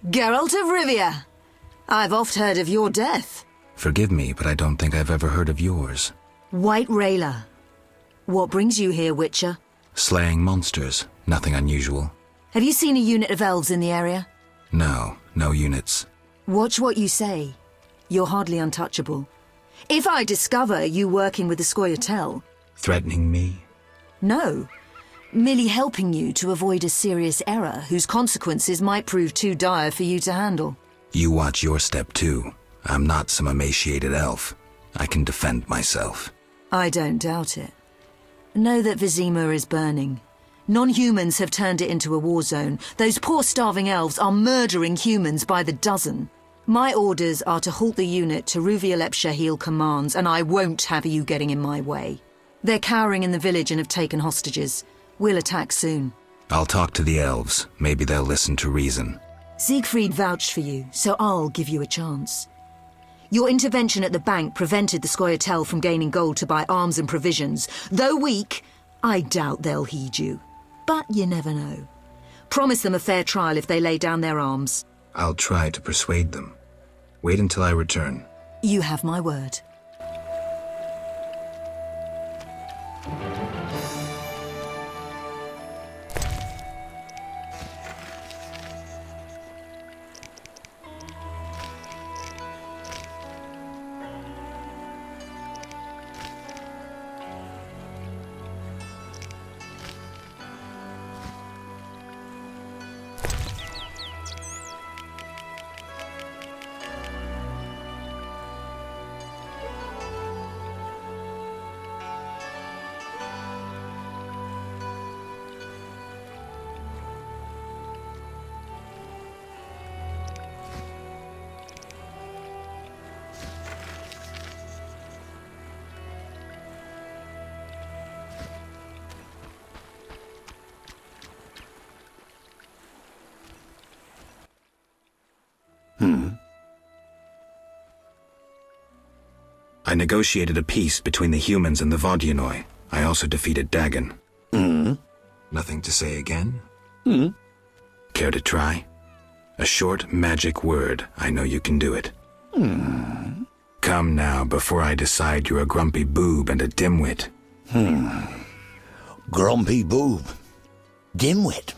Geralt of Rivia. I've oft heard of your death. Forgive me, but I don't think I've ever heard of yours. White Rayla. What brings you here, Witcher? Slaying monsters. Nothing unusual. Have you seen a unit of elves in the area? No units. Watch what you say. You're hardly untouchable. If I discover you working with the Scoia'tael... Threatening me? No. Merely helping you to avoid a serious error whose consequences might prove too dire for you to handle. You watch your step too. I'm not some emaciated elf. I can defend myself. I don't doubt it. Know that Vizima is burning. Non-humans have turned it into a war zone. Those poor starving elves are murdering humans by the dozen. My orders are to halt the unit to Ruvialep Shahil commands, and I won't have you getting in my way. They're cowering in the village and have taken hostages. We'll attack soon. I'll talk to the elves. Maybe they'll listen to reason. Siegfried vouched for you, so I'll give you a chance. Your intervention at the bank prevented the Scoia'tael from gaining gold to buy arms and provisions. Though weak, I doubt they'll heed you. But you never know. Promise them a fair trial if they lay down their arms. I'll try to persuade them. Wait until I return. You have my word. I negotiated a peace between the humans and the Vodyanoi. I also defeated Dagon. Nothing to say again? Care to try? A short magic word. I know you can do it. Come now, before I decide you're a grumpy boob and a dimwit. Grumpy boob. Dimwit.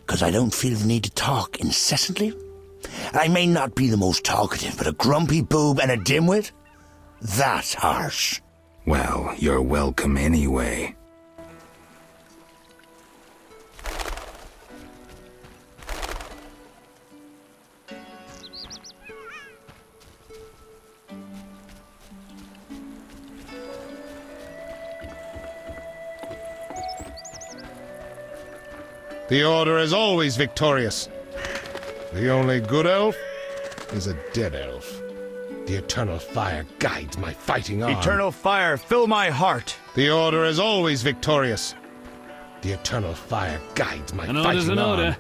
'Cause I don't feel the need to talk incessantly. I may not be the most talkative, but a grumpy boob and a dimwit? That's harsh. Well, you're welcome anyway. The Order is always victorious. The only good elf is a dead elf. The eternal fire guides my fighting arm. Eternal fire, fill my heart. The Order is always victorious. The eternal fire guides my fighting arm.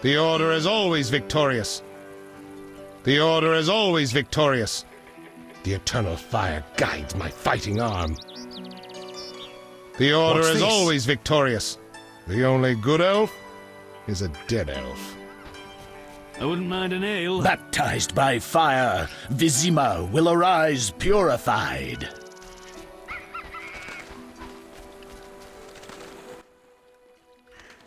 The Order is always victorious. The Order is always victorious. The eternal fire guides my fighting arm. The Order is always victorious. The only good elf is a dead elf. I wouldn't mind an ale. Baptized by fire, Vizima will arise purified.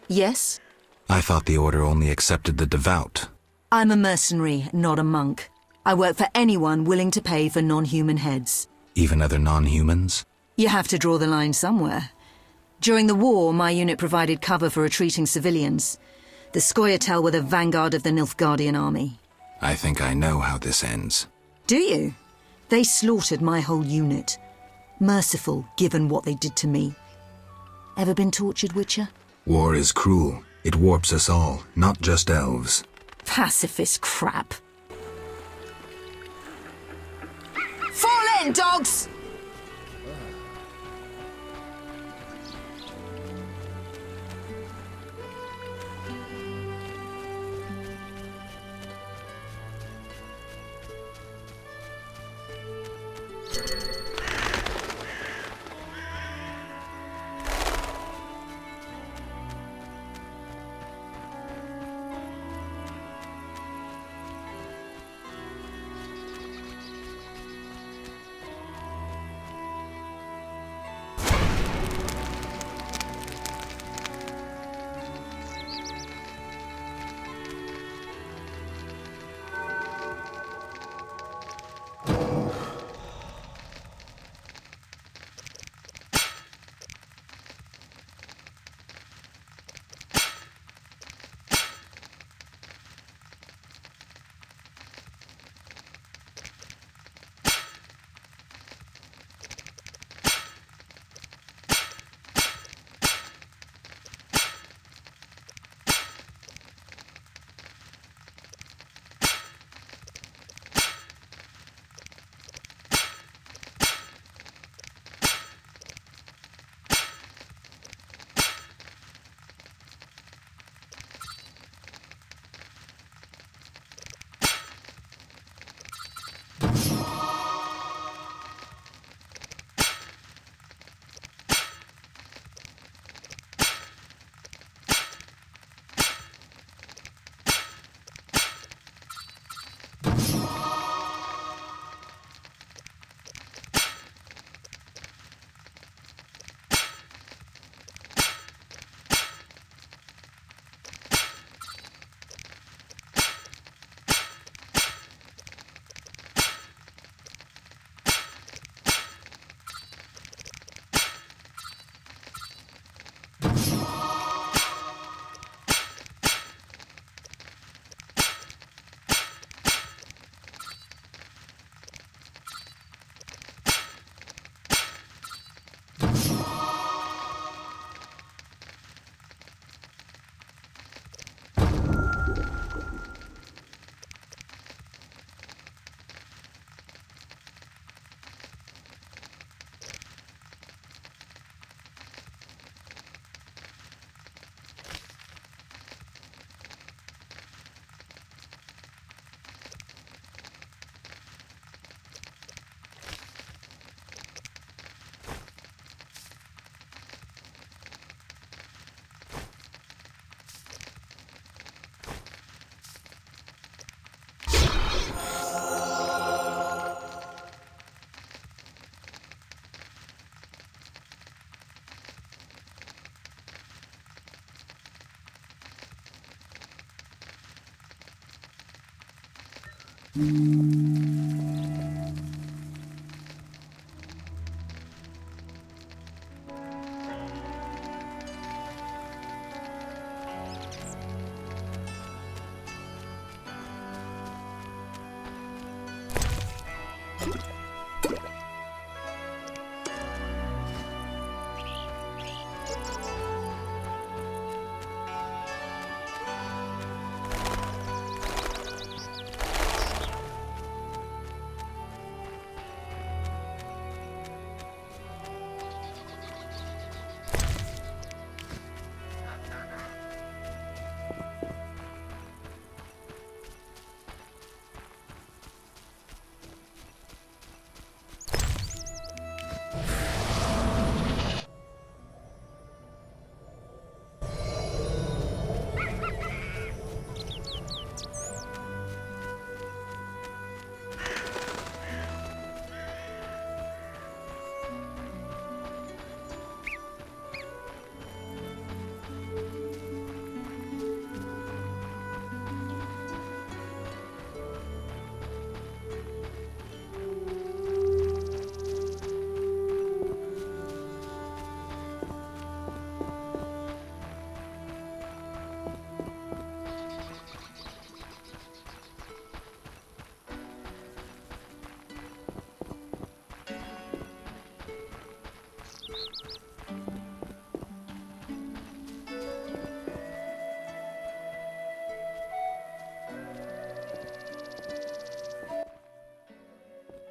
Yes? I thought the Order only accepted the devout. I'm a mercenary, not a monk. I work for anyone willing to pay for non-human heads. Even other non-humans? You have to draw the line somewhere. During the war, my unit provided cover for retreating civilians. The Scoia'tael were the vanguard of the Nilfgaardian army. I think I know how this ends. Do you? They slaughtered my whole unit. Merciful, given what they did to me. Ever been tortured, Witcher? War is cruel. It warps us all, not just elves. Pacifist crap. Fall in, dogs!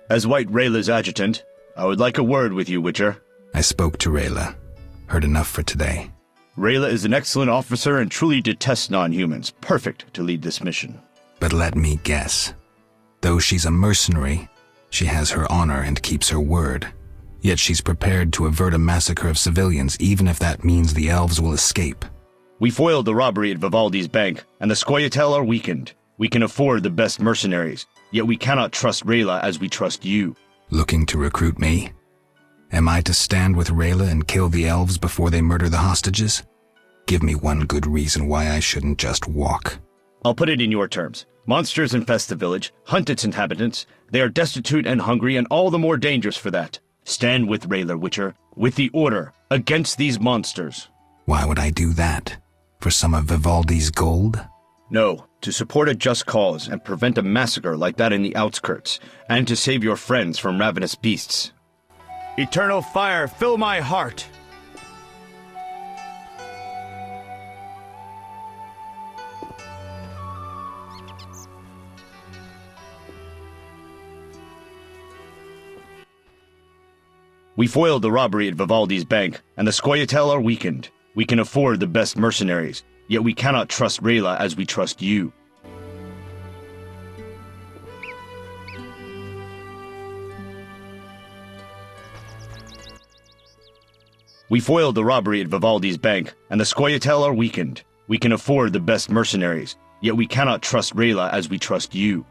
As White Rayla's adjutant, I would like a word with you, Witcher. I spoke to Rayla. Heard enough for today. Rayla is an excellent officer and truly detests non-humans. Perfect to lead this mission. But let me guess. Though she's a mercenary, she has her honor and keeps her word. Yet she's prepared to avert a massacre of civilians, even if that means the elves will escape. We foiled the robbery at Vivaldi's bank, and the Scoia'tael are weakened. We can afford the best mercenaries, yet we cannot trust Rayla as we trust you. Looking to recruit me? Am I to stand with Rayla and kill the elves before they murder the hostages? Give me one good reason why I shouldn't just walk. I'll put it in your terms. Monsters infest the village, hunt its inhabitants. They are destitute and hungry, and all the more dangerous for that. Stand with Rayla, Witcher, with the Order, against these monsters. Why would I do that? For some of Vivaldi's gold? No, to support a just cause and prevent a massacre like that in the outskirts, and to save your friends from ravenous beasts. Eternal fire, fill my heart! We foiled the robbery at Vivaldi's bank, and the Scoia'tael are weakened. We can afford the best mercenaries, yet we cannot trust Rayla as we trust you. We foiled the robbery at Vivaldi's bank, and the Scoia'tael are weakened. We can afford the best mercenaries, yet we cannot trust Rayla as we trust you.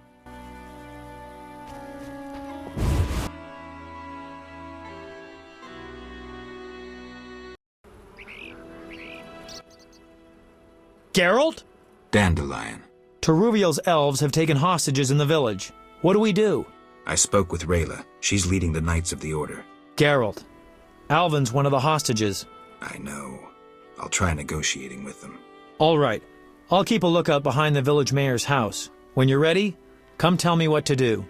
Geralt? Dandelion. Teruviel's elves have taken hostages in the village. What do we do? I spoke with Rayla. She's leading the Knights of the Order. Geralt. Alvin's one of the hostages. I know. I'll try negotiating with them. All right. I'll keep a lookout behind the village mayor's house. When you're ready, come tell me what to do.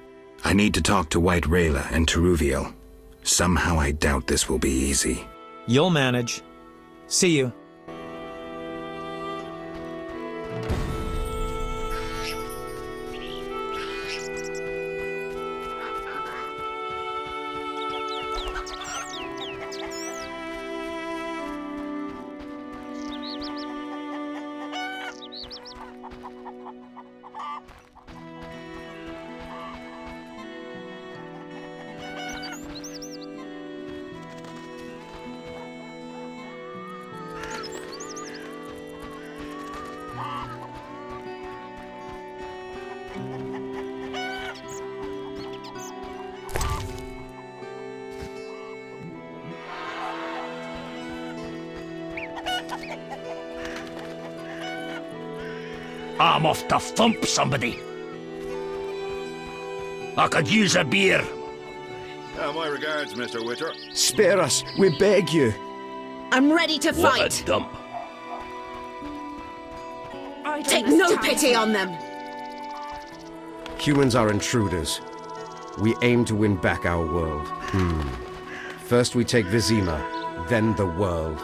I need to talk to White Rayla and Teruviel. Somehow I doubt this will be easy. You'll manage. See you. I'm off to thump somebody. I could use a beer. My regards, Mr. Witcher. Spare us, we beg you. I'm ready to fight. What a dump. Take no pity on them. Humans are intruders. We aim to win back our world. First we take Vizima, then the world.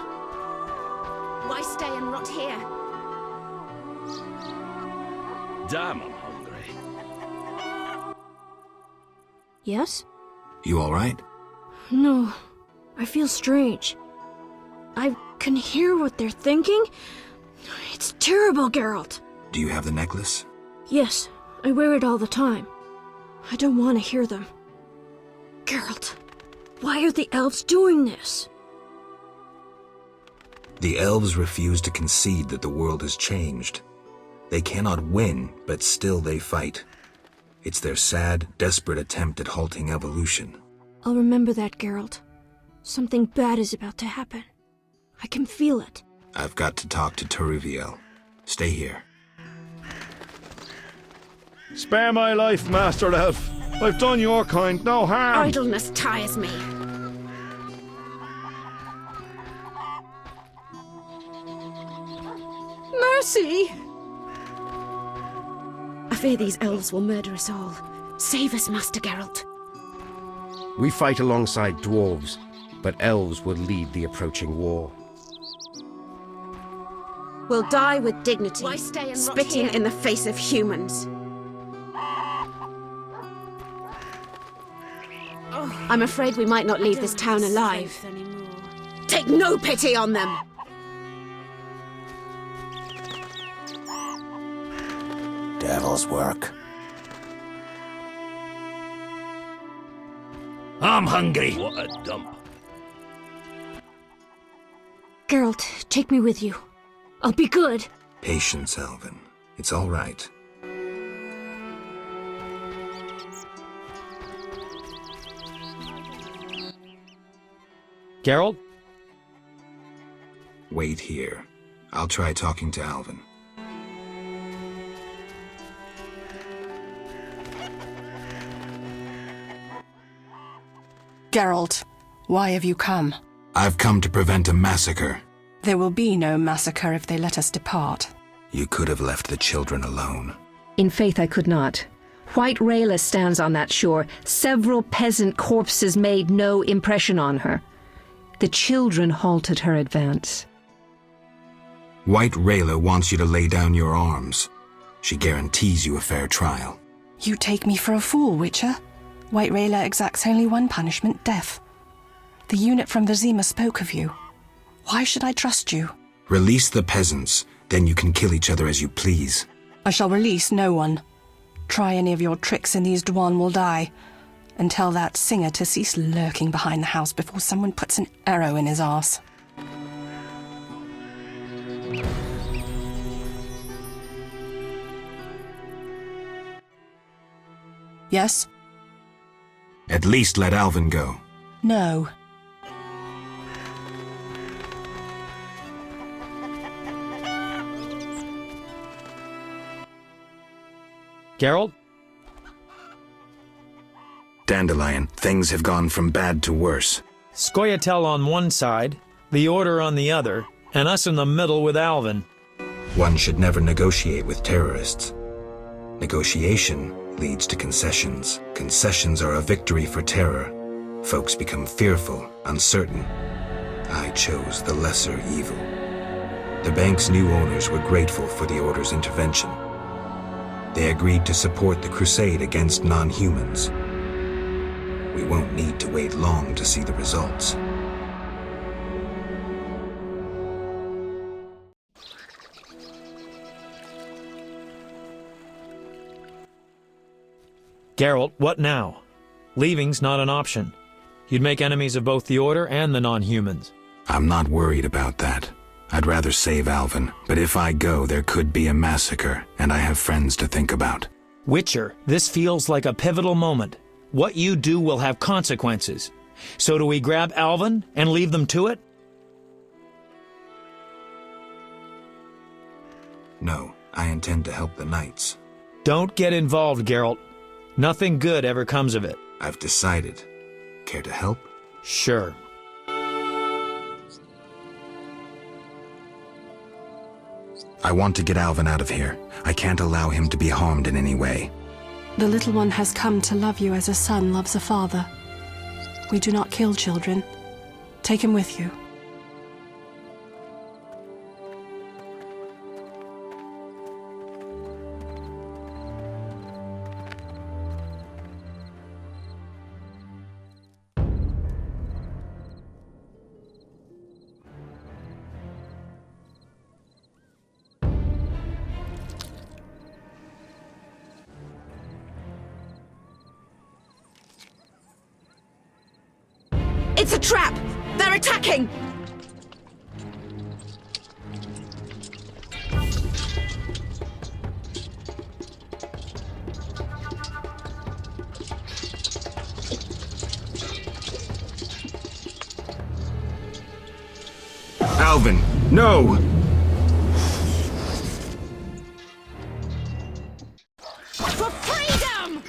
Why stay and rot here? Damn, I'm hungry. Yes? You all right? No. I feel strange. I can hear what they're thinking. It's terrible, Geralt. Do you have the necklace? Yes, I wear it all the time. I don't want to hear them. Geralt, why are the elves doing this? The elves refuse to concede that the world has changed. They cannot win, but still they fight. It's their sad, desperate attempt at halting evolution. I'll remember that, Geralt. Something bad is about to happen. I can feel it. I've got to talk to Taruviel. Stay here. Spare my life, Master Elf. I've done your kind no harm. Idleness tires me. Mercy! I fear these elves will murder us all. Save us, Master Geralt. We fight alongside dwarves, but elves will lead the approaching war. We'll die with dignity, Why stay and rot spitting here? in the face of humans. I'm afraid we might not leave this town alive. Take no pity on them! Devil's work. I'm hungry. What a dump. Geralt, take me with you. I'll be good. Patience, Alvin. It's all right. Geralt? Wait here. I'll try talking to Alvin. Geralt, why have you come? I've come to prevent a massacre. There will be no massacre if they let us depart. You could have left the children alone. In faith I could not. White Rayla stands on that shore. Several peasant corpses made no impression on her. The children halted her advance. White Rayla wants you to lay down your arms. She guarantees you a fair trial. You take me for a fool, Witcher. White Rayla exacts only one punishment, death. The unit from Vizima spoke of you. Why should I trust you? Release the peasants, then you can kill each other as you please. I shall release no one. Try any of your tricks and these Dwan will die. And tell that singer to cease lurking behind the house before someone puts an arrow in his arse. Yes? At least let Alvin go. No. Geralt? Dandelion, things have gone from bad to worse. Scoia'tael on one side, the Order on the other, and us in the middle with Alvin. One should never negotiate with terrorists. Negotiation leads to concessions. Concessions are a victory for terror. Folks become fearful, uncertain. I chose the lesser evil. The bank's new owners were grateful for the Order's intervention. They agreed to support the crusade against non-humans. We won't need to wait long to see the results. Geralt, what now? Leaving's not an option. You'd make enemies of both the Order and the non-humans. I'm not worried about that. I'd rather save Alvin, but if I go, there could be a massacre, and I have friends to think about. Witcher, this feels like a pivotal moment. What you do will have consequences. So do we grab Alvin and leave them to it? No, I intend to help the knights. Don't get involved, Geralt. Nothing good ever comes of it. I've decided. Care to help? Sure. I want to get Alvin out of here. I can't allow him to be harmed in any way. The little one has come to love you as a son loves a father. We do not kill children. Take him with you. It's a trap! They're attacking! Alvin, no! For freedom!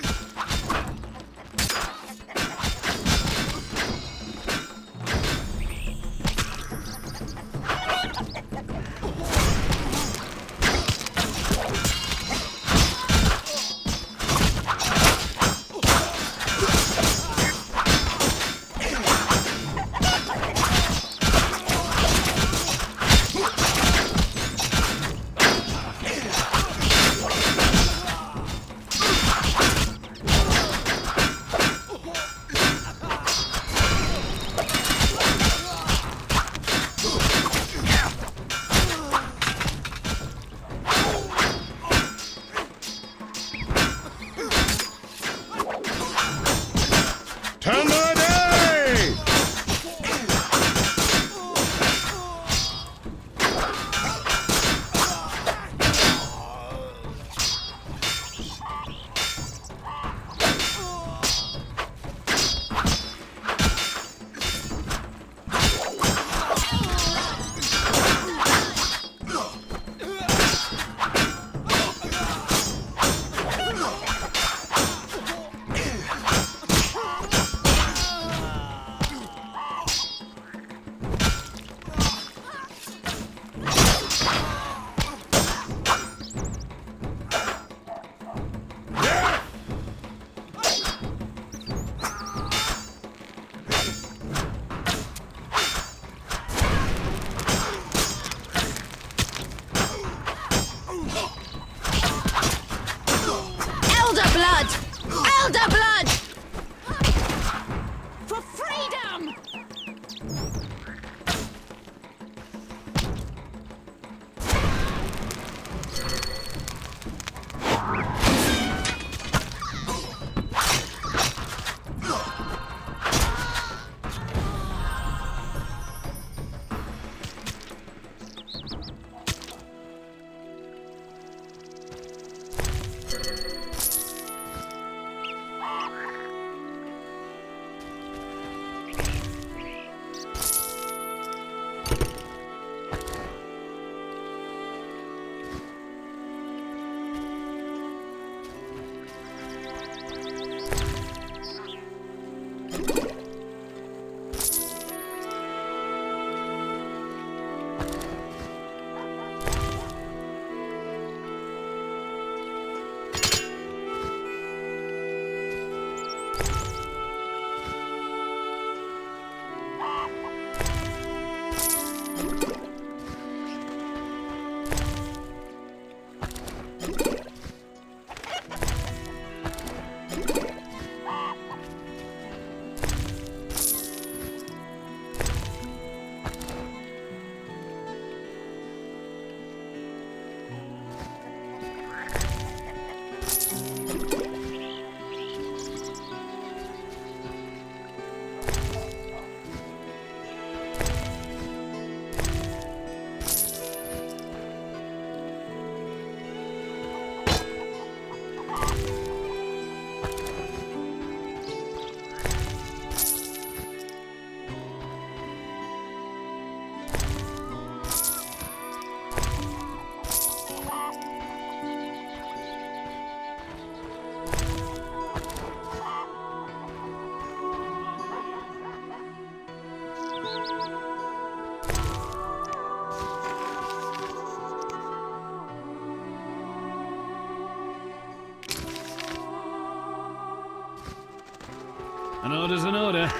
An order's an order.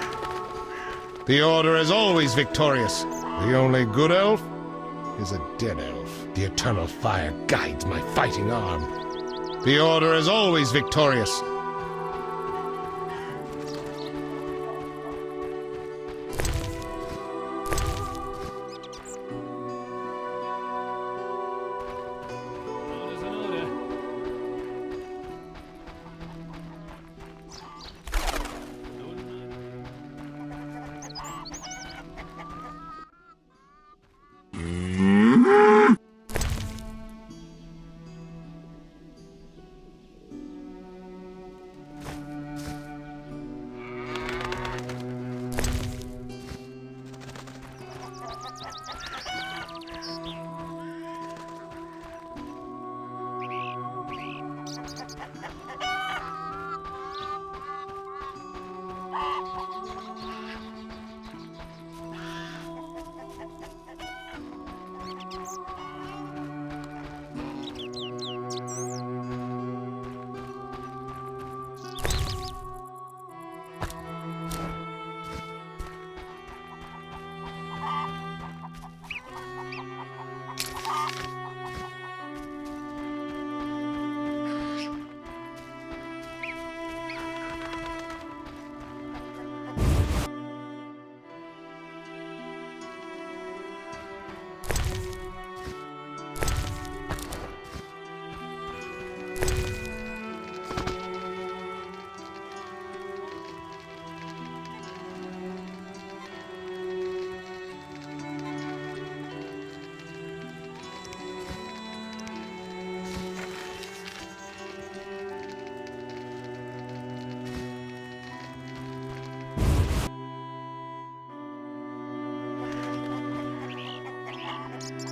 The Order is always victorious. The only good elf is a dead elf. The eternal fire guides my fighting arm. The Order is always victorious. Order's an order.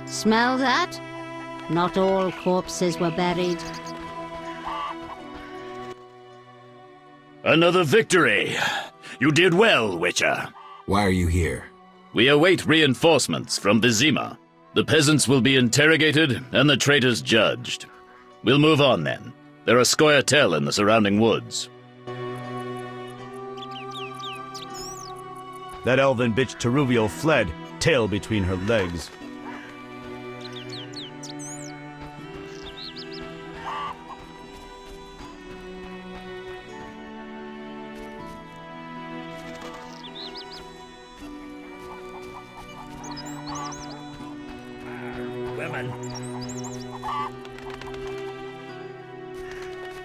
Smell that? Not all corpses were buried. Another victory! You did well, Witcher. Why are you here? We await reinforcements from Vizima. The peasants will be interrogated and the traitors judged. We'll move on then. There are scoia'tael in the surrounding woods. That elven bitch Teruviel fled, tail between her legs.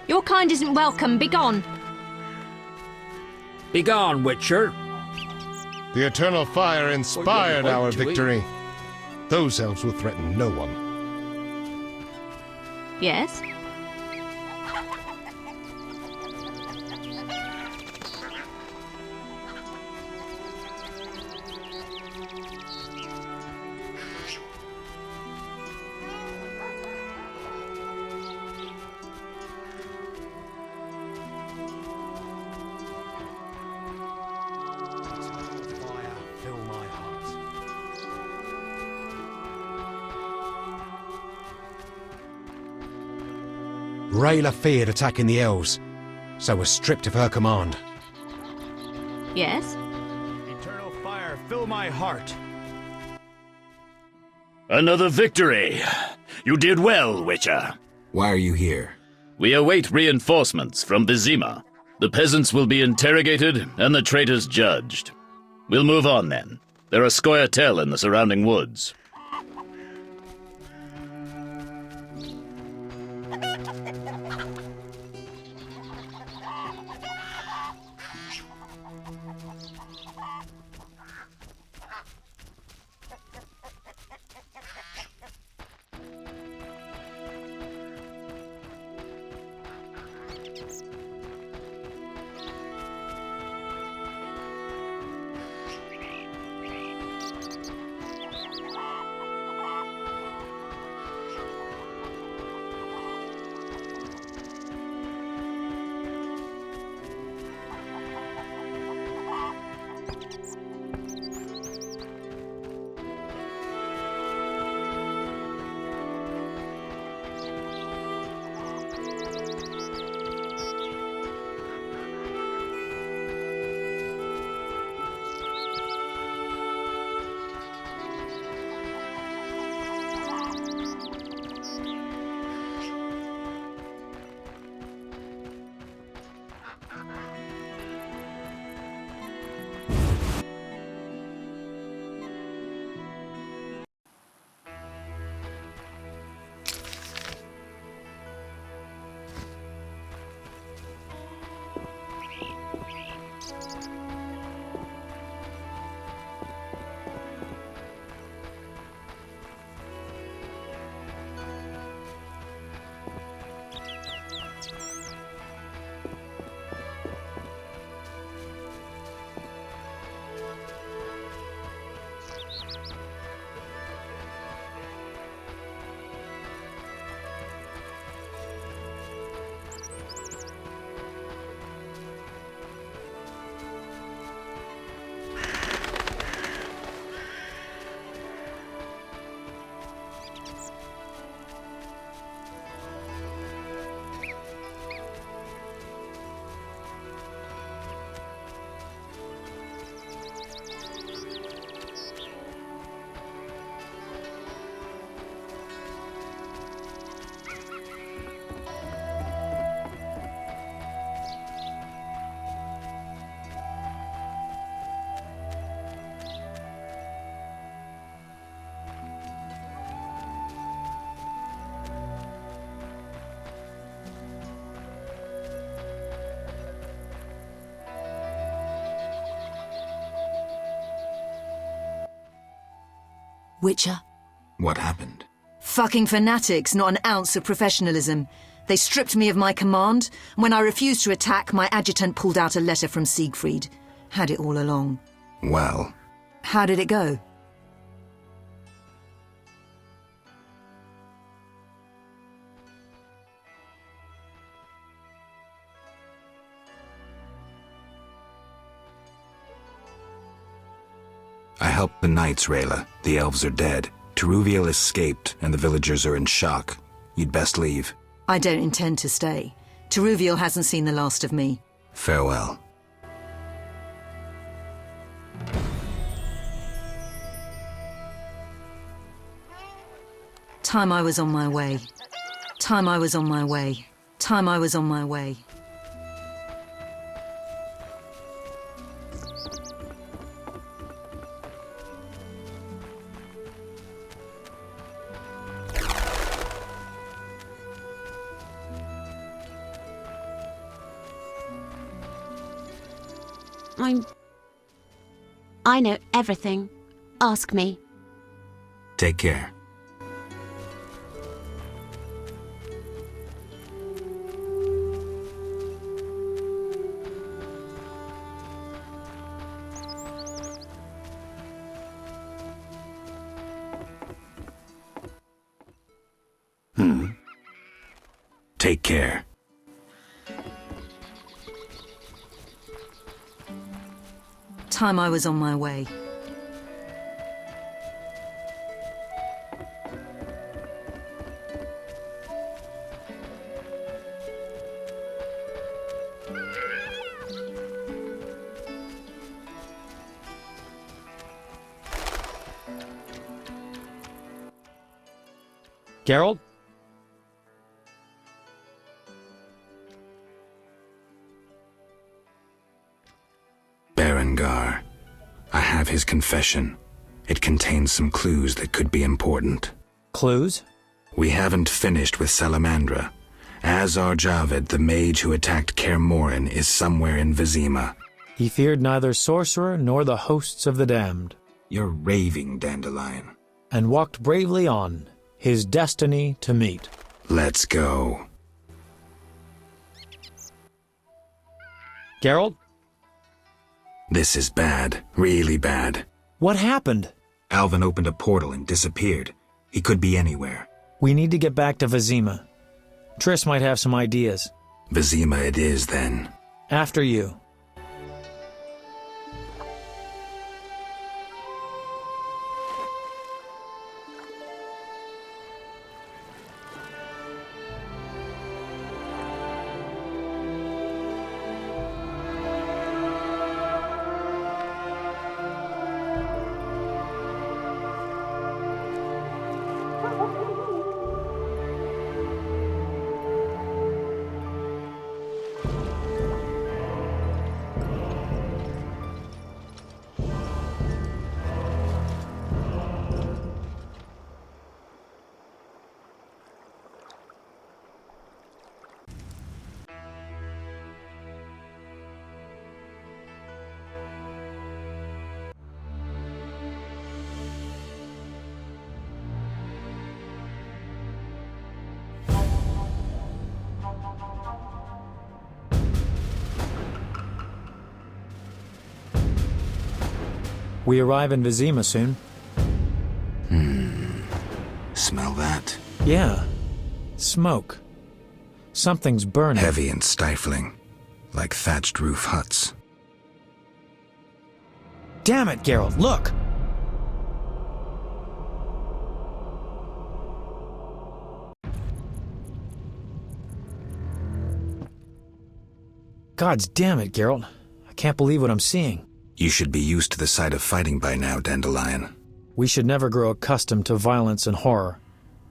Your kind isn't welcome. Begone. Begone, Witcher. The eternal fire inspired our victory. Those elves will threaten no one. Yes? Rayla feared attacking the elves, so was stripped of her command. Yes? Eternal fire, fill my heart. Another victory! You did well, Witcher. Why are you here? We await reinforcements from Vizima. The peasants will be interrogated and the traitors judged. We'll move on then. There are scoia'tael in the surrounding woods. Witcher? What happened? Fucking fanatics, not an ounce of professionalism. They stripped me of my command, and when I refused to attack, my adjutant pulled out a letter from Siegfried. Had it all along. Well. How did it go? I helped the knights, Rayla. The elves are dead. Teruviel escaped, and the villagers are in shock. You'd best leave. I don't intend to stay. Teruviel hasn't seen the last of me. Farewell. Time I was on my way. Time I was on my way. Time I was on my way. I know everything. Ask me. Take care. Take care. Time I was on my way. Geralt? Berengar. I have his confession. It contains some clues that could be important. Clues? We haven't finished with Salamandra. Azar Javed, the mage who attacked Kaer Morhen, is somewhere in Vizima. He feared neither sorcerer nor the hosts of the damned. You're raving, Dandelion. And walked bravely on, his destiny to meet. Let's go. Geralt? This is bad. Really bad. What happened? Alvin opened a portal and disappeared. He could be anywhere. We need to get back to Vizima. Triss might have some ideas. Vizima it is, then. After you. We arrive in Vizima soon. Smell that? Yeah. Smoke. Something's burning. Heavy and stifling. Like thatched roof huts. Damn it, Geralt, look! Gods damn it, Geralt. I can't believe what I'm seeing. You should be used to the sight of fighting by now, Dandelion. We should never grow accustomed to violence and horror,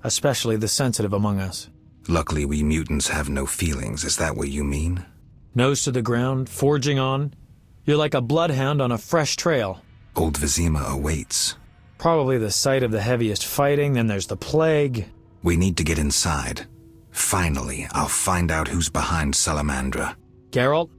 especially the sensitive among us. Luckily, we mutants have no feelings. Is that what you mean? Nose to the ground, forging on. You're like a bloodhound on a fresh trail. Old Vizima awaits. Probably the site of the heaviest fighting, then there's the plague. We need to get inside. Finally, I'll find out who's behind Salamandra. Geralt?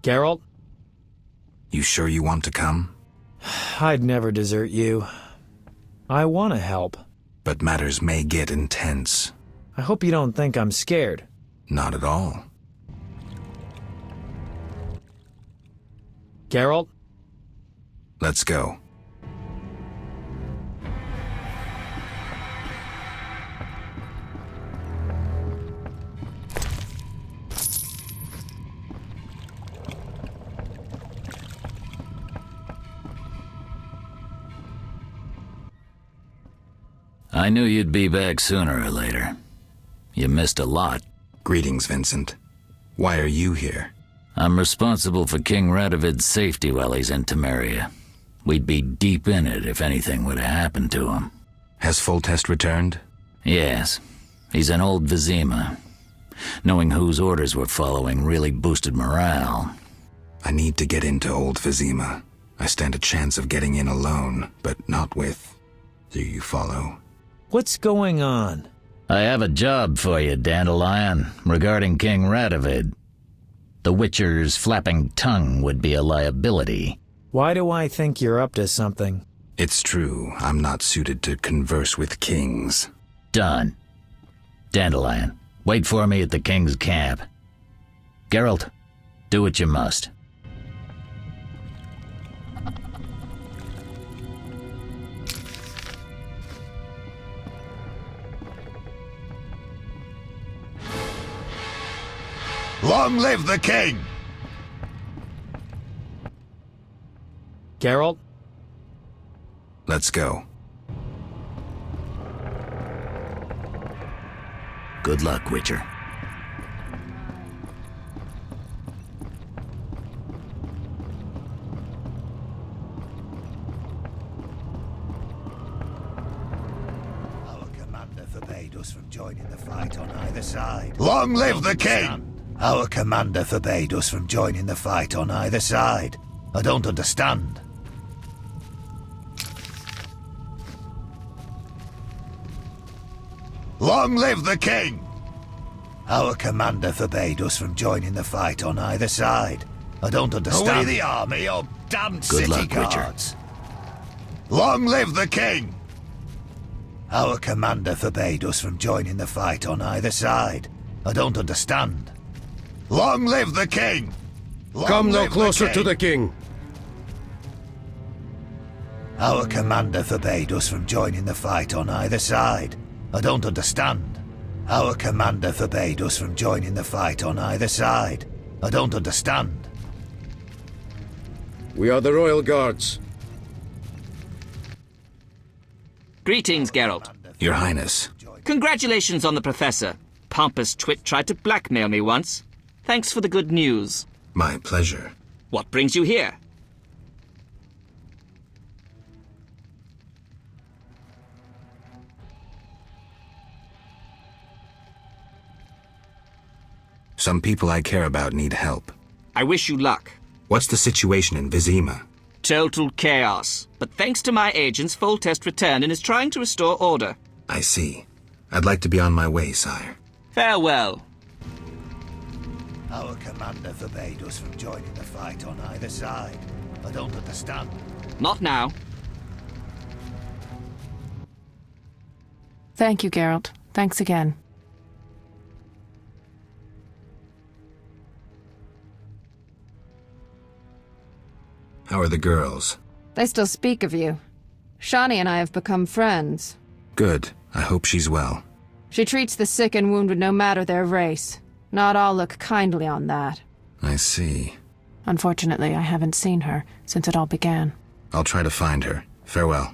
Geralt? You sure you want to come? I'd never desert you. I want to help. But matters may get intense. I hope you don't think I'm scared. Not at all. Geralt? Let's go. I knew you'd be back sooner or later. You missed a lot. Greetings, Vincent. Why are you here? I'm responsible for King Radovid's safety while he's in Temeria. We'd be deep in it if anything would have happened to him. Has Foltest returned? Yes. He's in old Vizima. Knowing whose orders we're following really boosted morale. I need to get into old Vizima. I stand a chance of getting in alone, but not with... Do you follow? What's going on? I have a job for you, Dandelion, regarding King Radovid. The Witcher's flapping tongue would be a liability. Why do I think you're up to something? It's true, I'm not suited to converse with kings. Done. Dandelion, wait for me at the king's camp. Geralt, do what you must. Long live the king! Geralt? Let's go. Good luck, Witcher. Our commander forbade us from joining the fight on either side. Long live the king! Our commander forbade us from joining the fight on either side. I don't understand. Long live the king! Our commander forbade us from joining the fight on either side. I don't understand. Away the army, or damned city guards! Long live the king! Our commander forbade us from joining the fight on either side. I don't understand. Long live the king! Come no closer to the king! Our commander forbade us from joining the fight on either side. I don't understand. Our commander forbade us from joining the fight on either side. I don't understand. We are the Royal Guards. Greetings, Geralt. Your Highness. Congratulations on the Professor. Pompous twit tried to blackmail me once. Thanks for the good news. My pleasure. What brings you here? Some people I care about need help. I wish you luck. What's the situation in Vizima? Total chaos. But thanks to my agents, Foltest returned and is trying to restore order. I see. I'd like to be on my way, sire. Farewell. Our commander forbade us from joining the fight on either side. I don't understand. Not now. Thank you, Geralt. Thanks again. How are the girls? They still speak of you. Shani and I have become friends. Good. I hope she's well. She treats the sick and wounded no matter their race. Not all look kindly on that. I see. Unfortunately, I haven't seen her since it all began. I'll try to find her. Farewell.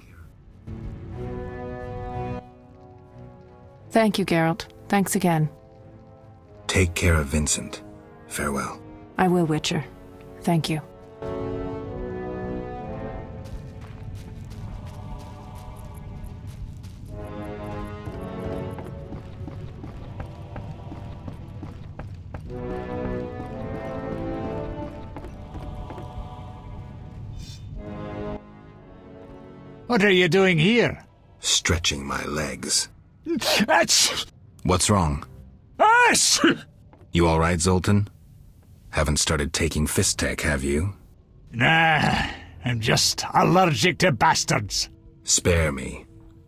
Thank you, Geralt. Thanks again. Take care of Vincent. Farewell. I will, Witcher. Thank you. What are you doing here? Stretching my legs. That's... What's wrong? You all right, Zoltan? Haven't started taking fist tech, have you? Nah, I'm just allergic to bastards. Spare me.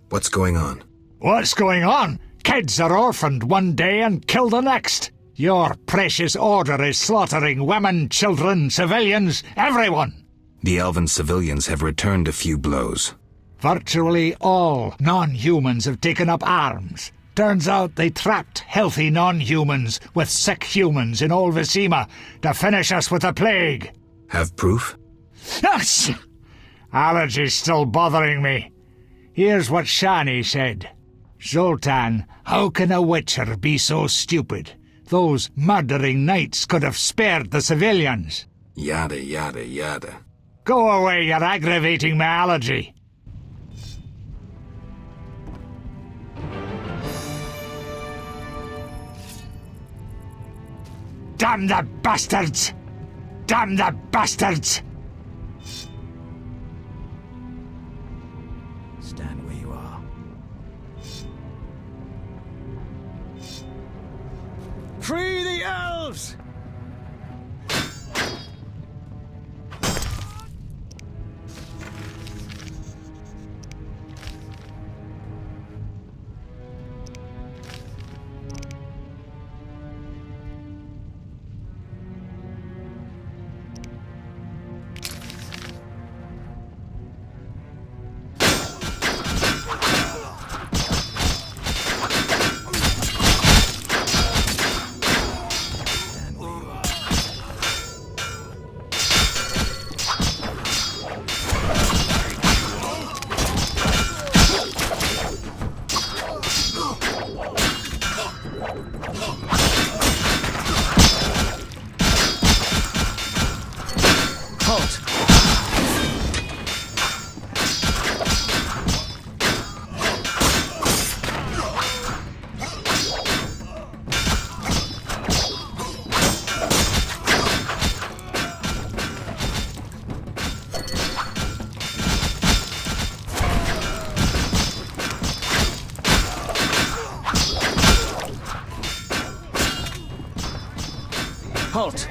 What's going on? What's going on? Kids are orphaned one day and killed the next. Your precious order is slaughtering women, children, civilians, everyone. The elven civilians have returned a few blows. Virtually all non-humans have taken up arms. Turns out they trapped healthy non-humans with sick humans in old Vizima to finish us with the plague. Have proof? Allergy's still bothering me. Here's what Shani said. Zoltan, how can a witcher be so stupid? Those murdering knights could have spared the civilians. Yada, yada, yada. Go away, you're aggravating my allergy. Damn the bastards! Damn the bastards! Stand where you are. Free the elves! Halt!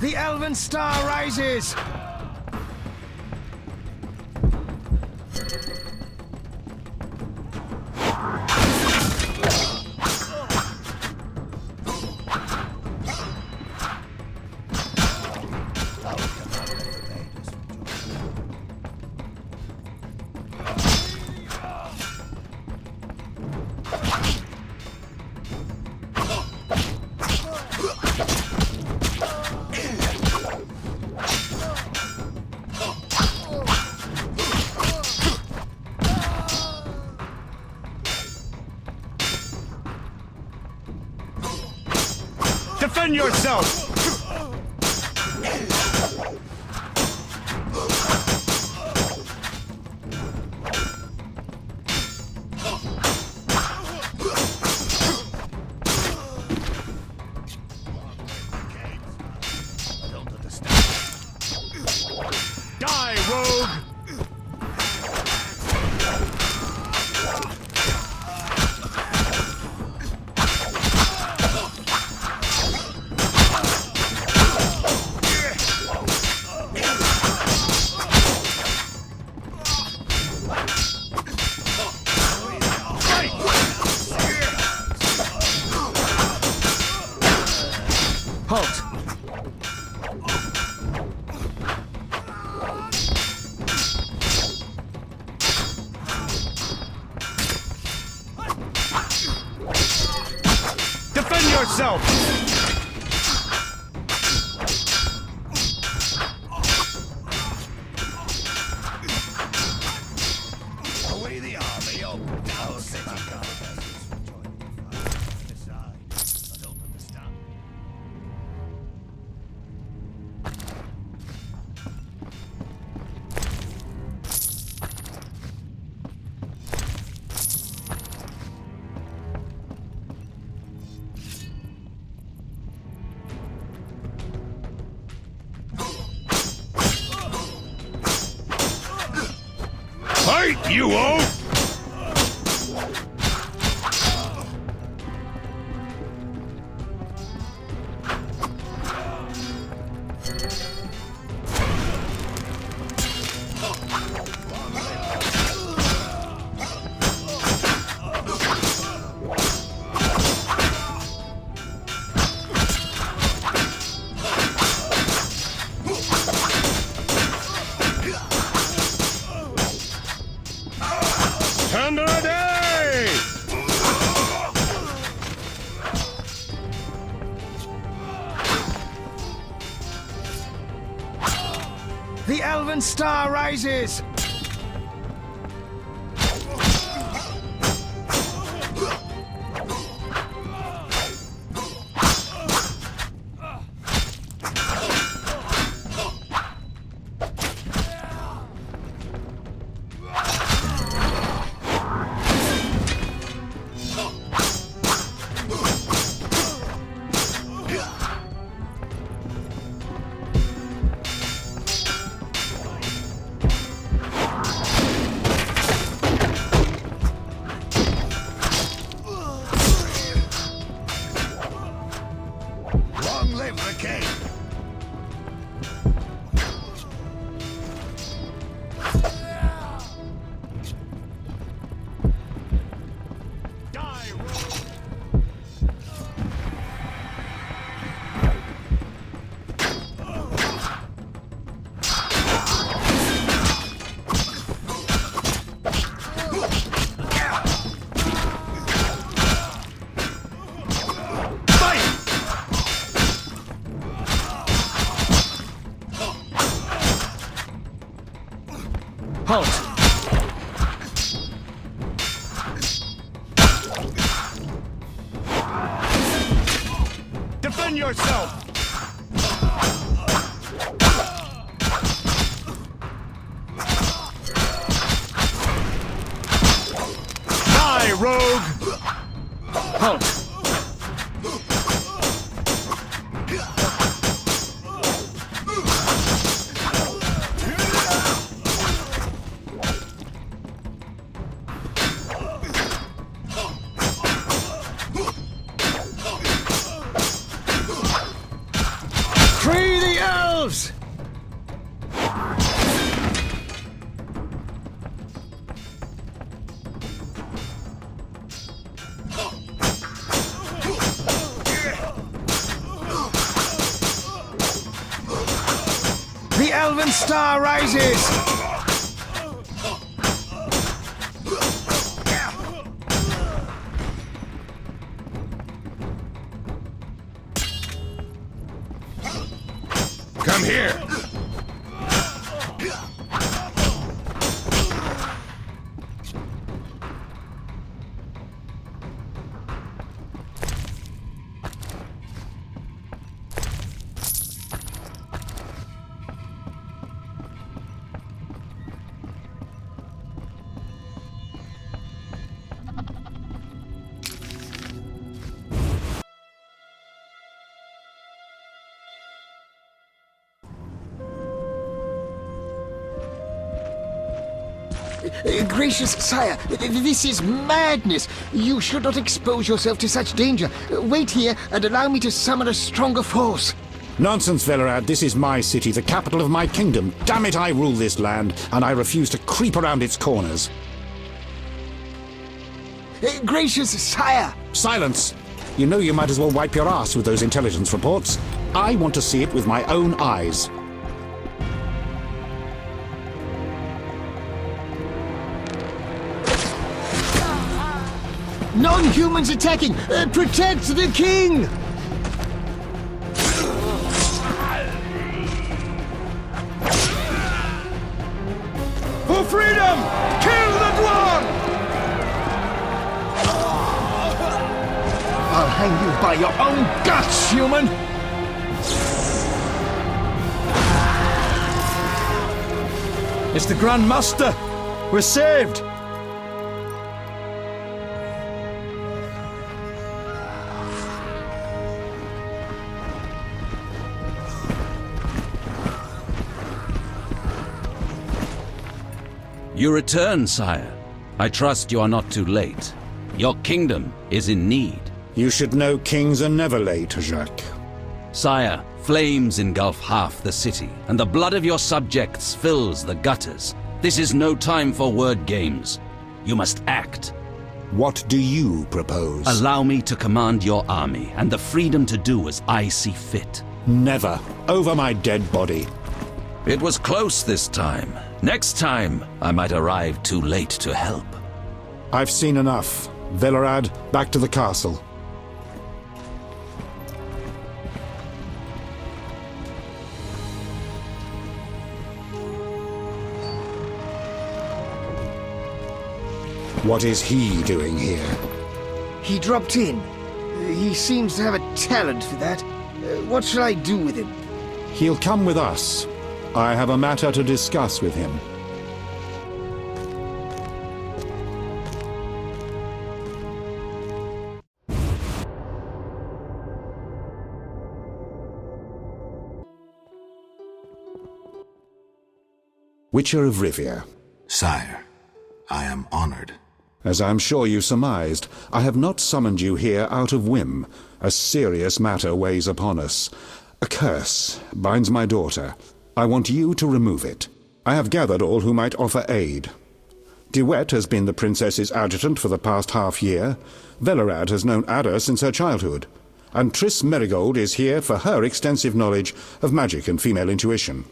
The Elven Star rises! Defend yourself! Die, rogue! Halt! Defend yourself! Away the army of our city guard. Fight, you oaf! The Elven Star rises! Halt! Defend yourself! Die, rogue! Halt! Free the elves! The Elven Star rises! Come here! Gracious sire, this is madness. You should not expose yourself to such danger. Wait here and allow me to summon a stronger force. Nonsense, Velerad. This is my city, the capital of my kingdom. Damn it, I rule this land, and I refuse to creep around its corners. Gracious sire! Silence! You know you might as well wipe your ass with those intelligence reports. I want to see it with my own eyes. Non-humans attacking! Protect the king! For freedom! Kill the Dwarf! I'll hang you by your own guts, human! It's the Grandmaster! We're saved! You return, sire. I trust you are not too late. Your kingdom is in need. You should know kings are never late, Jacques. Sire, flames engulf half the city, and the blood of your subjects fills the gutters. This is no time for word games. You must act. What do you propose? Allow me to command your army, and the freedom to do as I see fit. Never. Over my dead body. It was close this time. Next time, I might arrive too late to help. I've seen enough. Velerad, back to the castle. What is he doing here? He dropped in. He seems to have a talent for that. What shall I do with him? He'll come with us. I have a matter to discuss with him. Witcher of Rivia. Sire, I am honored. As I'm sure you surmised, I have not summoned you here out of whim. A serious matter weighs upon us. A curse binds my daughter. I want you to remove it. I have gathered all who might offer aid. DeWitt has been the princess's adjutant for the past half-year. Velerad has known Ada since her childhood. And Triss Merigold is here for her extensive knowledge of magic and female intuition.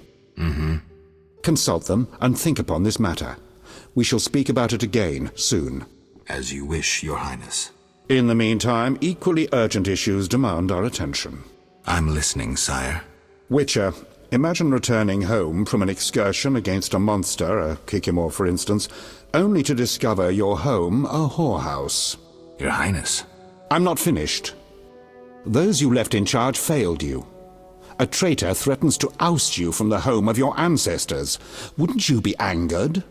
Consult them and think upon this matter. We shall speak about it again soon. As you wish, Your Highness. In the meantime, equally urgent issues demand our attention. I'm listening, sire. Witcher, imagine returning home from an excursion against a monster, a Kikimor for instance, only to discover your home a whorehouse. Your Highness. I'm not finished. Those you left in charge failed you. A traitor threatens to oust you from the home of your ancestors. Wouldn't you be angered?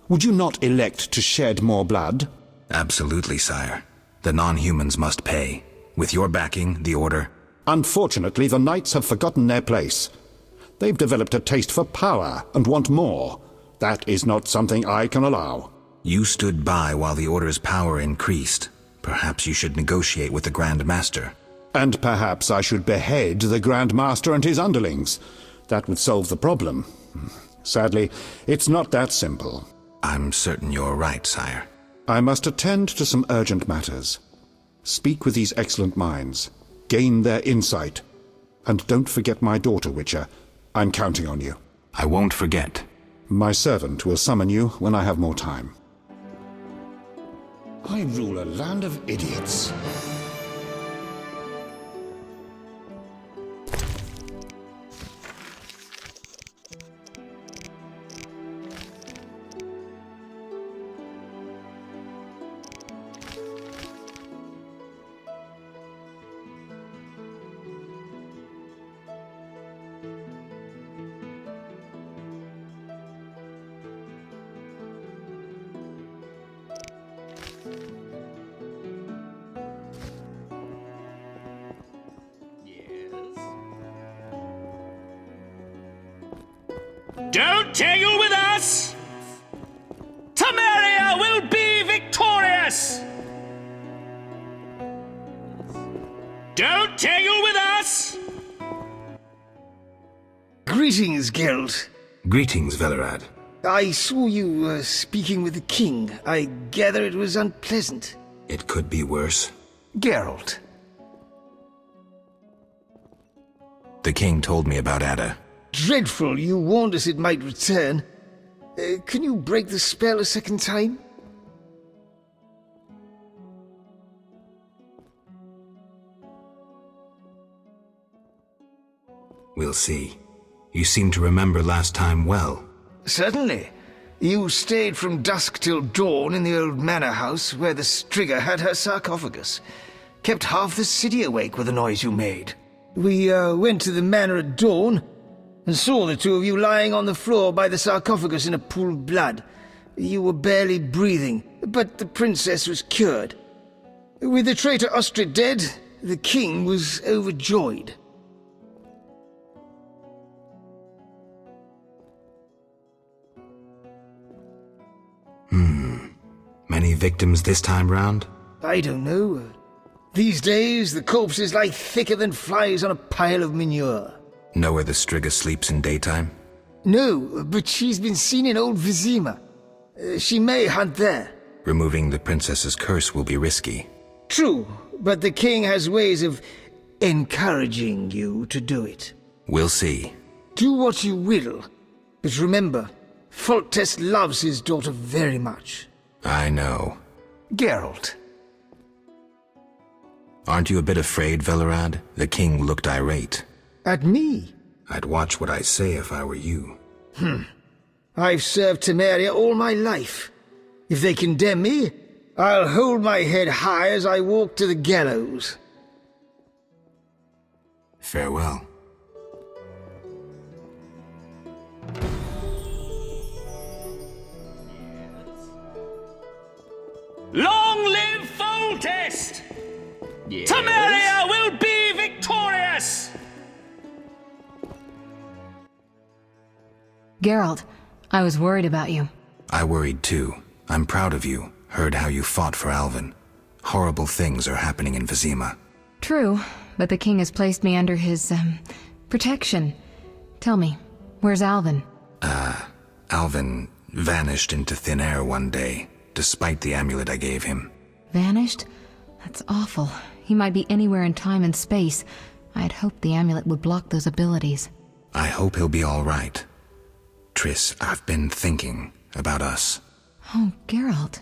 Would you not elect to shed more blood? Absolutely, sire. The non-humans must pay. With your backing, the Order... Unfortunately, the Knights have forgotten their place. They've developed a taste for power and want more. That is not something I can allow. You stood by while the Order's power increased. Perhaps you should negotiate with the Grandmaster. And perhaps I should behead the Grandmaster and his underlings. That would solve the problem. Sadly, it's not that simple. I'm certain you're right, sire. I must attend to some urgent matters. Speak with these excellent minds. Gain their insight. And don't forget my daughter, Witcher. I'm counting on you. I won't forget. My servant will summon you when I have more time. I rule a land of idiots. Don't tangle with us! Temeria will be victorious! Don't tangle with us! Greetings, Geralt. Greetings, Velerad. I saw you speaking with the king. I gather it was unpleasant. It could be worse. Geralt. The king told me about Ada. Dreadful, you warned us it might return. Can you break the spell a second time? We'll see. You seem to remember last time well. Certainly. You stayed from dusk till dawn in the old manor house where the Strigger had her sarcophagus. Kept half the city awake with the noise you made. We went to the manor at dawn and saw the two of you lying on the floor by the sarcophagus in a pool of blood. You were barely breathing, but the princess was cured. With the traitor Ostrid dead, the king was overjoyed. Many victims this time round? I don't know. These days, the corpses lie thicker than flies on a pile of manure. Know where the Striga sleeps in daytime? No, but she's been seen in old Vizima. She may hunt there. Removing the princess's curse will be risky. True, but the king has ways of encouraging you to do it. We'll see. Do what you will, but remember, Foltest loves his daughter very much. I know. Geralt. Aren't you a bit afraid, Velerad? The king looked irate. At me? I'd watch what I say if I were you. I've served Temeria all my life. If they condemn me, I'll hold my head high as I walk to the gallows. Farewell. Long live Foltest! Yes. Temeria will be victorious! Geralt, I was worried about you. I worried too. I'm proud of you. Heard how you fought for Alvin. Horrible things are happening in Vizima. True, but the king has placed me under his, protection. Tell me, where's Alvin? Alvin vanished into thin air one day, despite the amulet I gave him. Vanished? That's awful. He might be anywhere in time and space. I had hoped the amulet would block those abilities. I hope he'll be all right. Triss, I've been thinking about us. Oh, Geralt.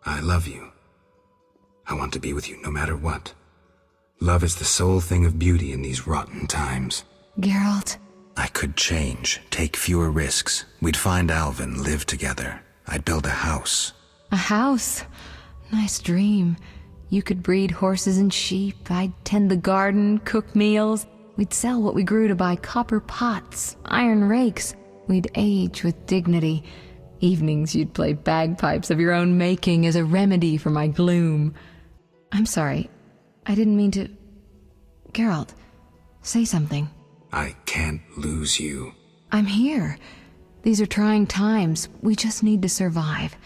I love you. I want to be with you no matter what. Love is the sole thing of beauty in these rotten times. Geralt. I could change, take fewer risks. We'd find Alvin, live together. I'd build a house. A house? Nice dream. You could breed horses and sheep. I'd tend the garden, cook meals. We'd sell what we grew to buy copper pots, iron rakes. We'd age with dignity. Evenings you'd play bagpipes of your own making as a remedy for my gloom. I'm sorry. I didn't mean to... Geralt, say something. I can't lose you. I'm here. These are trying times. We just need to survive.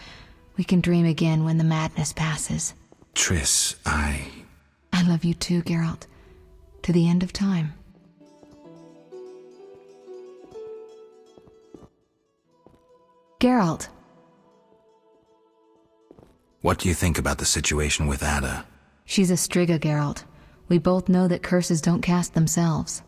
We can dream again when the madness passes. Triss, I love you too, Geralt. To the end of time. Geralt. What do you think about the situation with Ada? She's a Striga, Geralt. We both know that curses don't cast themselves.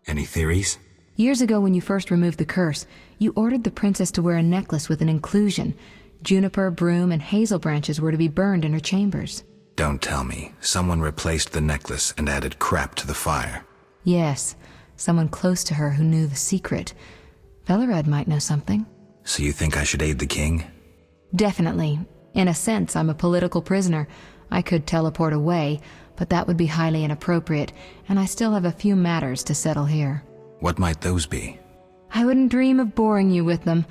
Any theories? Years ago when you first removed the curse, you ordered the princess to wear a necklace with an inclusion. Juniper, broom, and hazel branches were to be burned in her chambers. Don't tell me. Someone replaced the necklace and added crap to the fire. Yes, someone close to her who knew the secret. Velerad might know something. So you think I should aid the king? Definitely. In a sense, I'm a political prisoner. I could teleport away, but that would be highly inappropriate, and I still have a few matters to settle here. What might those be? I wouldn't dream of boring you with them.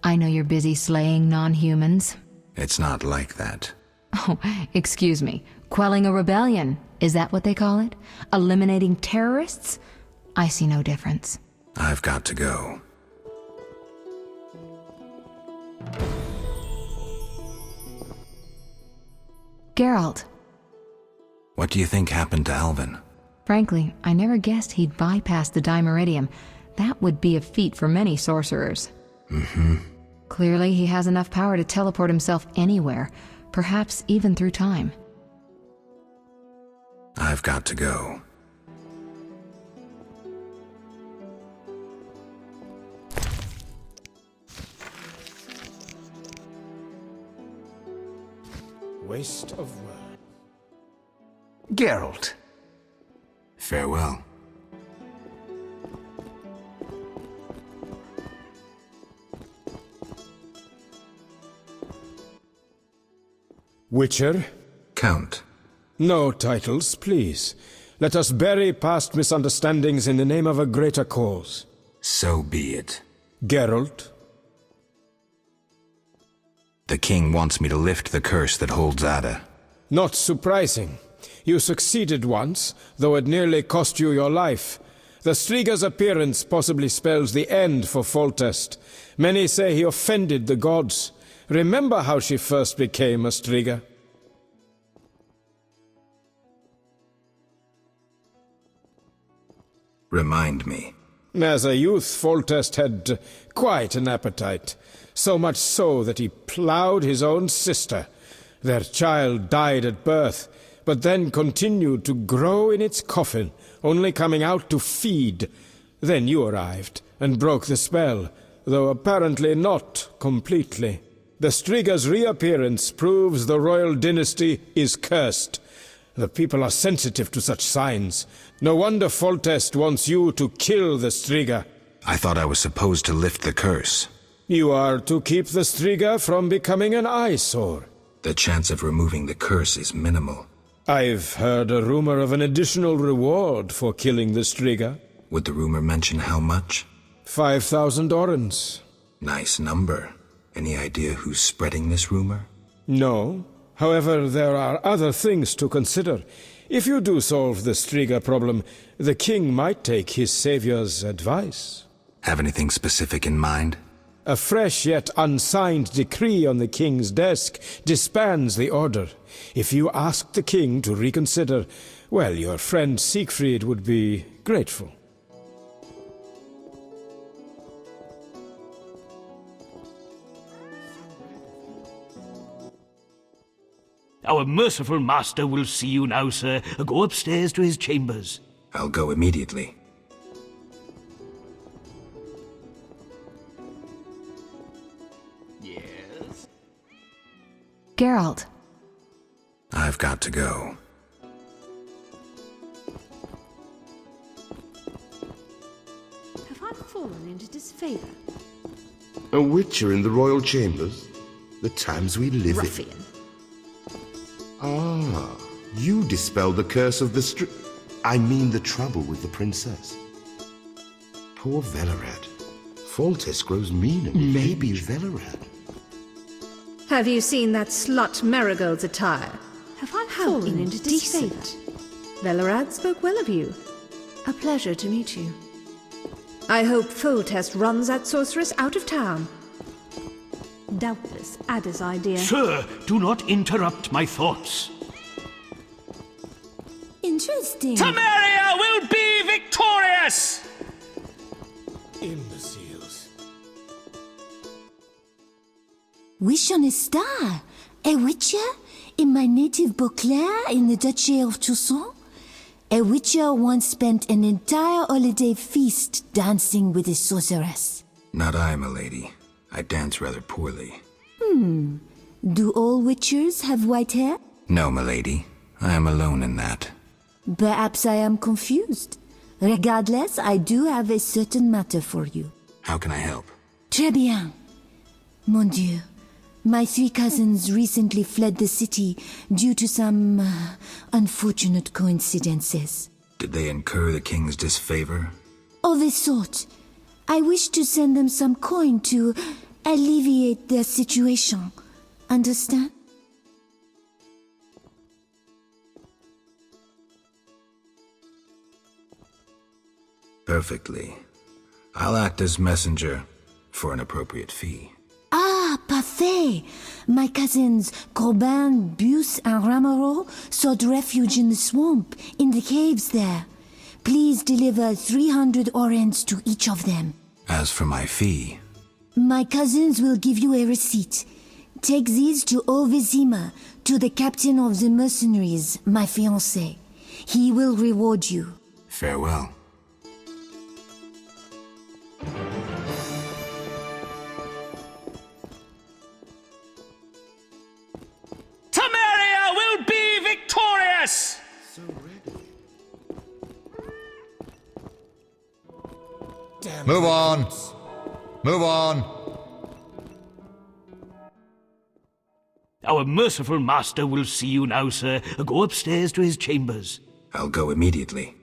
I know you're busy slaying non-humans. It's not like that. Oh, excuse me. Quelling a rebellion, is that what they call it? Eliminating terrorists? I see no difference. I've got to go. Geralt. What do you think happened to Alvin? Frankly, I never guessed he'd bypass the Dimeridium. That would be a feat for many sorcerers. Clearly, he has enough power to teleport himself anywhere, perhaps even through time. I've got to go. Waste of word. Geralt. Farewell. Witcher? Count. No titles, please. Let us bury past misunderstandings in the name of a greater cause. So be it. Geralt? The king wants me to lift the curse that holds Ada. Not surprising. You succeeded once, though it nearly cost you your life. The Striga's appearance possibly spells the end for Foltest. Many say he offended the gods. Remember how she first became a Striga? Remind me. As a youth, Foltest had quite an appetite. So much so that he ploughed his own sister. Their child died at birth, but then continued to grow in its coffin, only coming out to feed. Then you arrived, and broke the spell, though apparently not completely. The Striga's reappearance proves the royal dynasty is cursed. The people are sensitive to such signs. No wonder Foltest wants you to kill the Striga. I thought I was supposed to lift the curse. You are to keep the Striga from becoming an eyesore. The chance of removing the curse is minimal. I've heard a rumor of an additional reward for killing the Striga. Would the rumor mention how much? 5,000 orens. Nice number. Any idea who's spreading this rumor? No. However, there are other things to consider. If you do solve the Striga problem, the king might take his savior's advice. Have anything specific in mind? A fresh yet unsigned decree on the king's desk disbands the order. If you ask the king to reconsider, well, your friend Siegfried would be grateful. Our merciful master will see you now, sir. Go upstairs to his chambers. I'll go immediately. Yes? Geralt. I've got to go. Have I fallen into disfavor? A witcher in the royal chambers? The times we live Ruffian. in. Ah, you dispelled the curse of the I mean the trouble with the princess. Poor Velerad. Foltest grows meaner with baby Velerad. Have you seen that slut Marigold's attire? Have I fallen into disfavor? Velerad spoke well of you. A pleasure to meet you. I hope Foltest runs that sorceress out of town. Doubtless Ada's idea. Sir, do not interrupt my thoughts. Interesting. Temeria will be victorious! Imbeciles. Wish on a star? A witcher? In my native Beauclair, in the Duchy of Toussaint? A witcher once spent an entire holiday feast dancing with a sorceress. Not I, milady. I dance rather poorly. Do all witchers have white hair? No, milady. I am alone in that. Perhaps I am confused. Regardless, I do have a certain matter for you. How can I help? Très bien. Mon Dieu. My 3 cousins recently fled the city due to some unfortunate coincidences. Did they incur the king's disfavor? Of a sort. I wish to send them some coin to alleviate their situation. Understand? Perfectly. I'll act as messenger for an appropriate fee. Ah, parfait! My cousins Corbin, Buse, and Ramiro sought refuge in the swamp, in the caves there. Please deliver 300 orens to each of them. As for my fee... My cousins will give you a receipt. Take these to Vizima, to the captain of the mercenaries, my fiancé. He will reward you. Farewell. Temeria will be victorious! So ready. Damn Move on. Move on. Our merciful master will see you now, sir. Go upstairs to his chambers. I'll go immediately.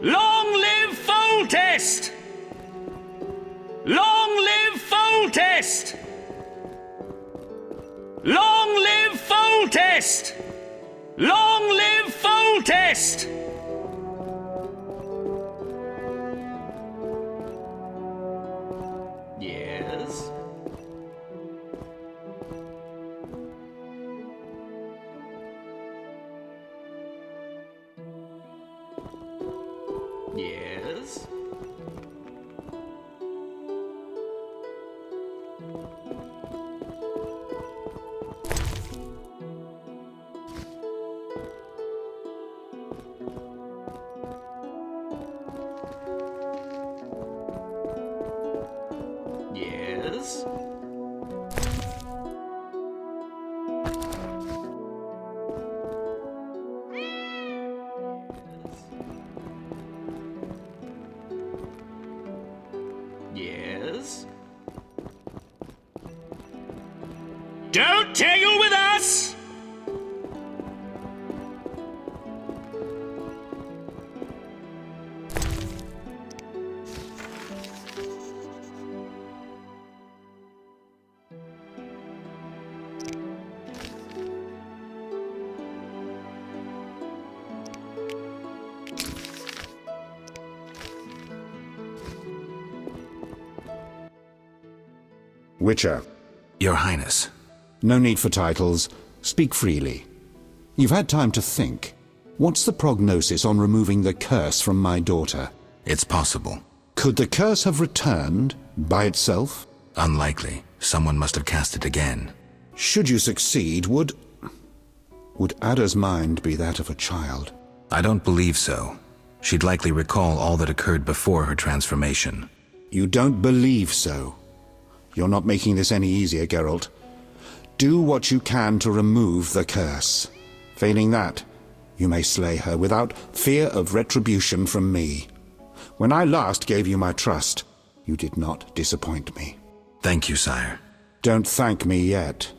Long live Foltest! Long live Foltest! Long live Foltest! Long live Foltest! Yes? Yes? Yes? Yes? Don't tangle with us! Witcher. Your Highness. No need for titles. Speak freely. You've had time to think. What's the prognosis on removing the curse from my daughter? It's possible. Could the curse have returned by itself? Unlikely. Someone must have cast it again. Should you succeed, would Ada's mind be that of a child? I don't believe so. She'd likely recall all that occurred before her transformation. You don't believe so? You're not making this any easier, Geralt. Do what you can to remove the curse. Failing that, you may slay her without fear of retribution from me. When I last gave you my trust, you did not disappoint me. Thank you, sire. Don't thank me yet.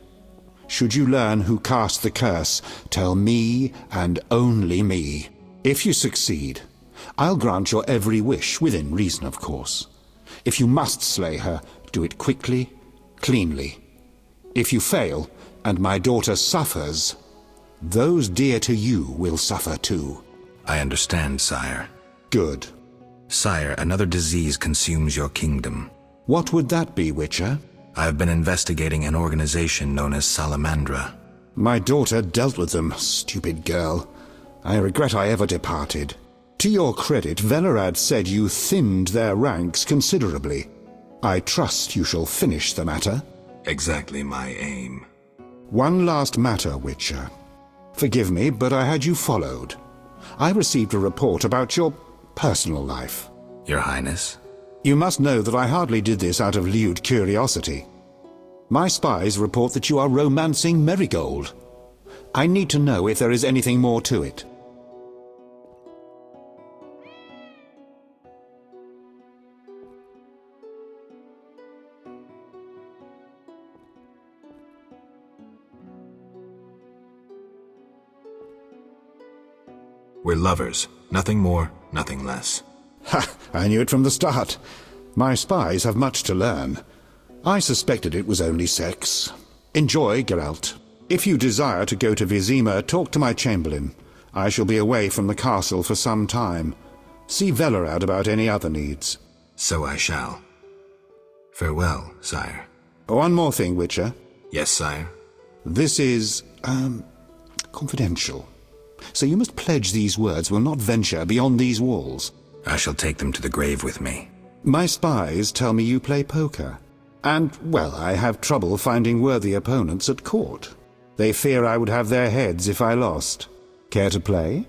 Should you learn who cast the curse, tell me and only me. If you succeed, I'll grant your every wish, within reason, of course. If you must slay her, do it quickly, cleanly. If you fail, and my daughter suffers, those dear to you will suffer too. I understand, sire. Good. Sire, another disease consumes your kingdom. What would that be, Witcher? I have been investigating an organization known as Salamandra. My daughter dealt with them, stupid girl. I regret I ever departed. To your credit, Velerad said you thinned their ranks considerably. I trust you shall finish the matter. Exactly my aim. One last matter, Witcher. Forgive me, but I had you followed. I received a report about your personal life. Your Highness? You must know that I hardly did this out of lewd curiosity. My spies report that you are romancing Marigold. I need to know if there is anything more to it. We're lovers. Nothing more, nothing less. Ha! I knew it from the start. My spies have much to learn. I suspected it was only sex. Enjoy, Geralt. If you desire to go to Vizima, talk to my chamberlain. I shall be away from the castle for some time. See Velerad about any other needs. So I shall. Farewell, sire. One more thing, Witcher. Yes, sire. This is, confidential. So you must pledge these words will not venture beyond these walls. I shall take them to the grave with me. My spies tell me you play poker. And, well, I have trouble finding worthy opponents at court. They fear I would have their heads if I lost. Care to play?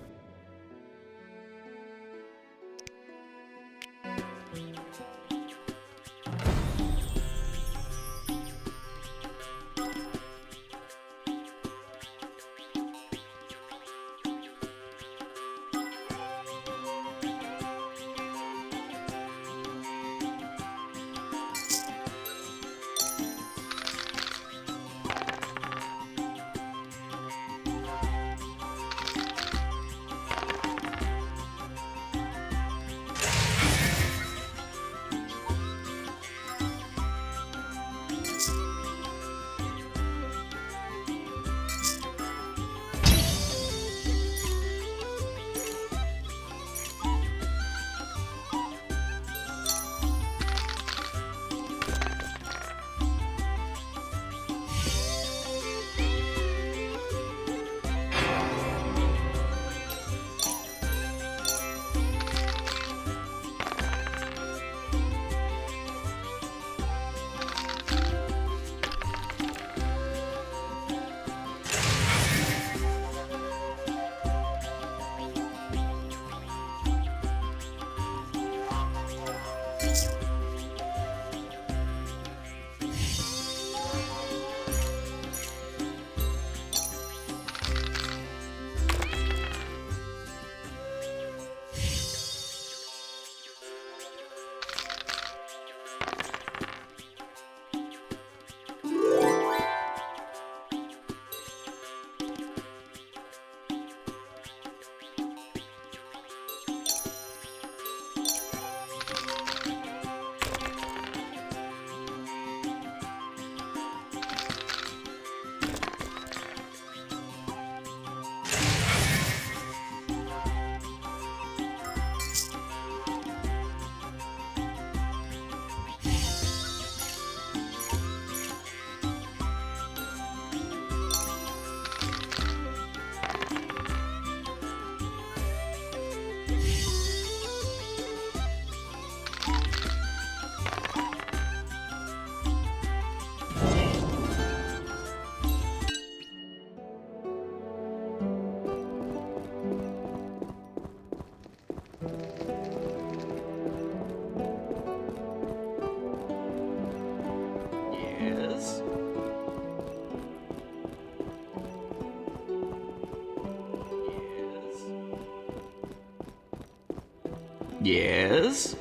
Yes?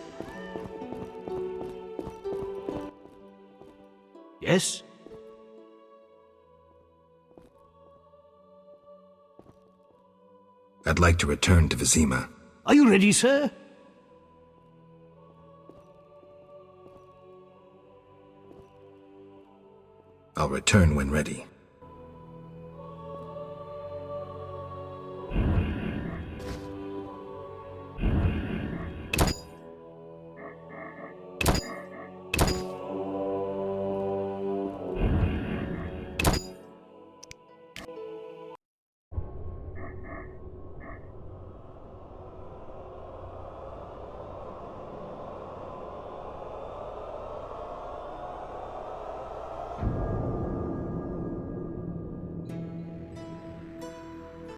Yes? I'd like to return to Vizima. Are you ready, sir? I'll return when ready.